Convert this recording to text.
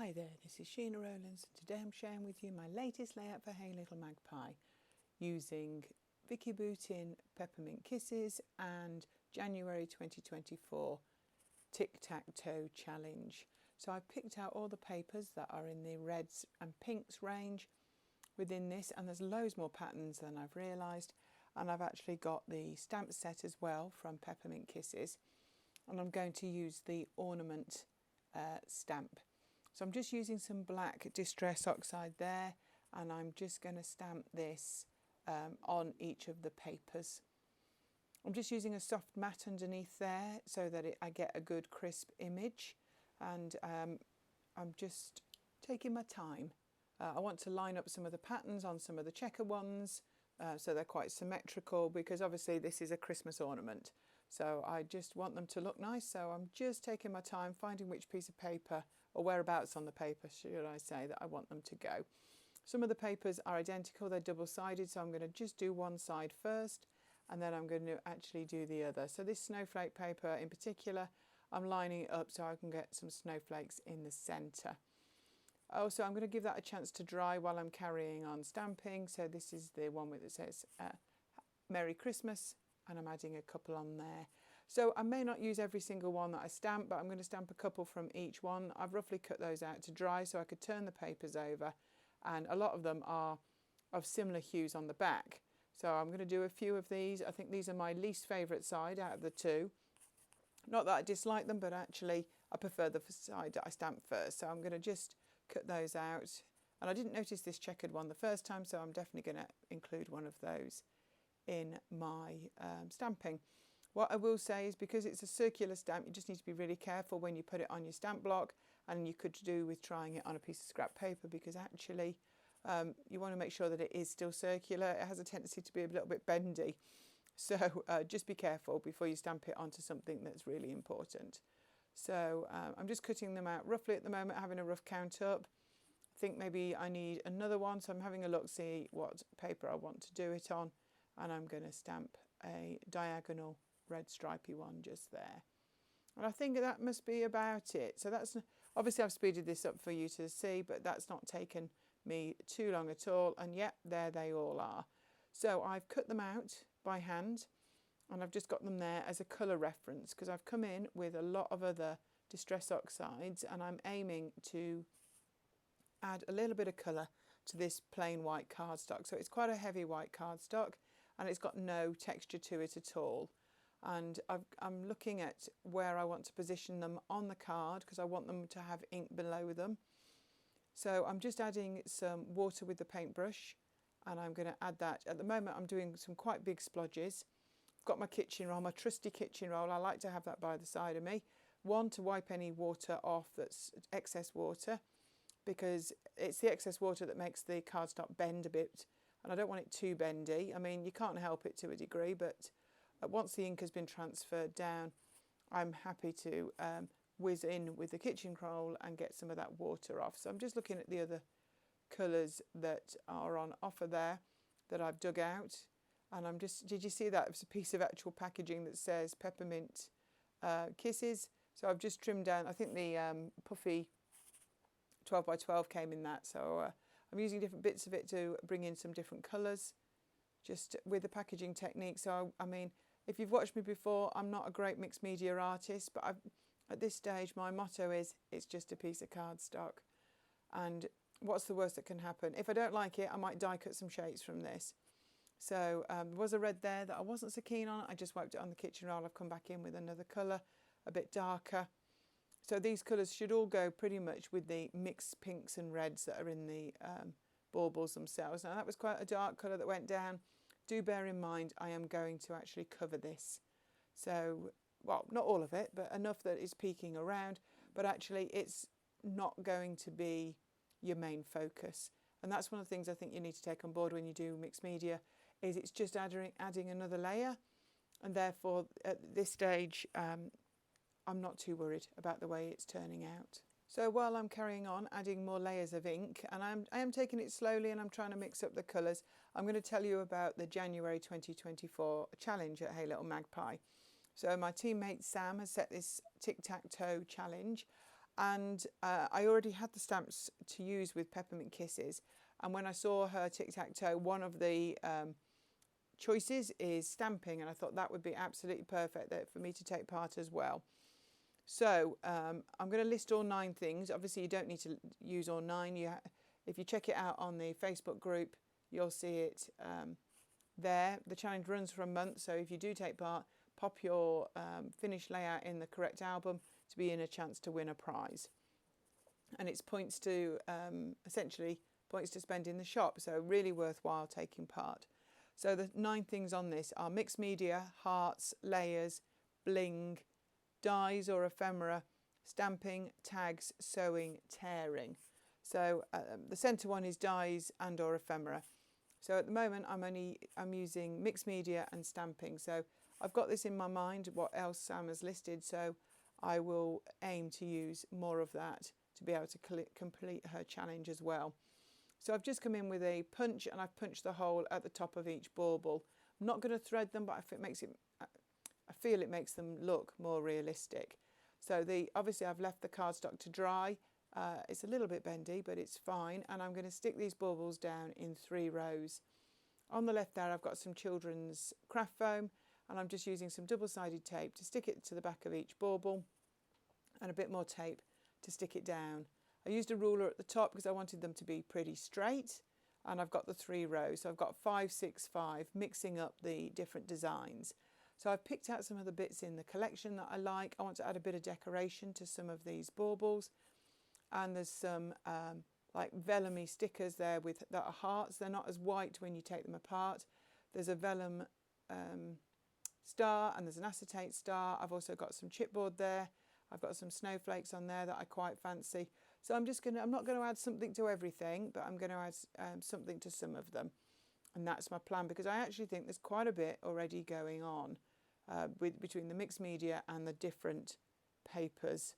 Hi there, this is Sheena Rowlands and today I'm sharing with you my latest layout for Hey Little Magpie using Vicki Boutin Peppermint Kisses and January 2024 Tic-Tac-Toe Challenge. So I've picked out all the papers that are in the reds and pinks range within this, and there's loads more patterns than I've realised, and I've actually got the stamp set as well from Peppermint Kisses, and I'm going to use the ornament stamp. So I'm just using some black distress oxide there, and I'm just going to stamp this on each of the papers. I'm just using a soft matte underneath there so that I get a good crisp image, and I'm just taking my time. I want to line up some of the patterns on some of the checker ones so they're quite symmetrical, because obviously this is a Christmas ornament. So I just want them to look nice, so I'm just taking my time finding which piece of paper, or whereabouts on the paper should I say, that I want them to go. Some of the papers are identical, they're double-sided, so I'm going to just do one side first and then I'm going to actually do the other. So this snowflake paper in particular, I'm lining it up so I can get some snowflakes in the centre. Also, I'm going to give that a chance to dry while I'm carrying on stamping. So this is the one that says Merry Christmas, and I'm adding a couple on there. So I may not use every single one that I stamp, but I'm going to stamp a couple from each one. I've roughly cut those out to dry so I could turn the papers over, and a lot of them are of similar hues on the back. So I'm going to do a few of these. I think these are my least favourite side out of the two. Not that I dislike them, but actually I prefer the side that I stamp first. So I'm going to just cut those out. And I didn't notice this checkered one the first time, so I'm definitely going to include one of those in my stamping. What I will say is, because it's a circular stamp, you just need to be really careful when you put it on your stamp block, and you could do with trying it on a piece of scrap paper, because actually you want to make sure that it is still circular. It has a tendency to be a little bit bendy, so just be careful before you stamp it onto something that's really important. So I'm just cutting them out roughly at the moment, having a rough count up. I think maybe I need another one, so I'm having a look, see what paper I want to do it on, and I'm going to stamp a diagonal red stripy one just there. And I think that must be about it. So that's, obviously I've speeded this up for you to see, but that's not taken me too long at all. And yep, there they all are. So I've cut them out by hand, and I've just got them there as a colour reference, because I've come in with a lot of other distress oxides, and I'm aiming to add a little bit of colour to this plain white cardstock. So it's quite a heavy white cardstock, and it's got no texture to it at all. And I'm looking at where I want to position them on the card, because I want them to have ink below them. So I'm just adding some water with the paintbrush, and I'm going to add that. At the moment I'm doing some quite big splodges. I've got my kitchen roll, my trusty kitchen roll. I like to have that by the side of me. One, to wipe any water off that's excess water, because it's the excess water that makes the cardstock bend a bit, and I don't want it too bendy. I mean, you can't help it to a degree, but once the ink has been transferred down, I'm happy to whiz in with the kitchen roll and get some of that water off. So I'm just looking at the other colours that are on offer there that I've dug out, and I'm just, did you see that? It's a piece of actual packaging that says Peppermint Kisses. So I've just trimmed down, I think the puffy 12 by 12 came in that, so I'm using different bits of it to bring in some different colours just with the packaging technique. So I mean, if you've watched me before, I'm not a great mixed media artist, but at this stage my motto is, it's just a piece of cardstock, and what's the worst that can happen? If I don't like it, I might die cut some shapes from this. So there was a red there that I wasn't so keen on. I just wiped it on the kitchen roll. I've come back in with another colour, a bit darker. So these colours should all go pretty much with the mixed pinks and reds that are in the baubles themselves. Now that was quite a dark colour that went down. Do bear in mind I am going to actually cover this. So, well, not all of it, but enough that it's peeking around, but actually it's not going to be your main focus. And that's one of the things I think you need to take on board when you do mixed media, is it's just adding another layer, and therefore at this stage I'm not too worried about the way it's turning out. So while I'm carrying on adding more layers of ink, and I am taking it slowly and I'm trying to mix up the colours, I'm going to tell you about the January 2024 challenge at Hey Little Magpie. So my teammate Sam has set this tic-tac-toe challenge, And I already had the stamps to use with Peppermint Kisses, and when I saw her tic-tac-toe, one of the choices is stamping, and I thought that would be absolutely perfect for me to take part as well. So I'm going to list all 9 things. Obviously you don't need to use all 9. If you check it out on the Facebook group, you'll see it there. The challenge runs for a month, so if you do take part, pop your finished layout in the correct album to be in a chance to win a prize. And it's points to, essentially, points to spend in the shop, so really worthwhile taking part. So the 9 things on this are mixed media, hearts, layers, bling, dies or ephemera, stamping, tags, sewing, tearing. So the centre one is dies and or ephemera. So at the moment I'm using mixed media and stamping. So I've got this in my mind, what else Sam has listed, so I will aim to use more of that to be able to complete her challenge as well. So I've just come in with a punch, and I've punched the hole at the top of each bauble. I'm not going to thread them, but I feel it makes them look more realistic. So obviously I've left the cardstock to dry. It's a little bit bendy, but it's fine. And I'm going to stick these baubles down in 3 rows. On the left there, I've got some children's craft foam, and I'm just using some double-sided tape to stick it to the back of each bauble, and a bit more tape to stick it down. I used a ruler at the top because I wanted them to be pretty straight, and I've got the 3 rows. So I've got 5, 6, 5, mixing up the different designs. So I've picked out some of the bits in the collection that I like. I want to add a bit of decoration to some of these baubles. And there's some like vellum-y stickers there that are hearts. They're not as white when you take them apart. There's a vellum star, and there's an acetate star. I've also got some chipboard there. I've got some snowflakes on there that I quite fancy. So I'm not going to add something to everything, but I'm going to add something to some of them. And that's my plan, because I actually think there's quite a bit already going on between the mixed media and the different papers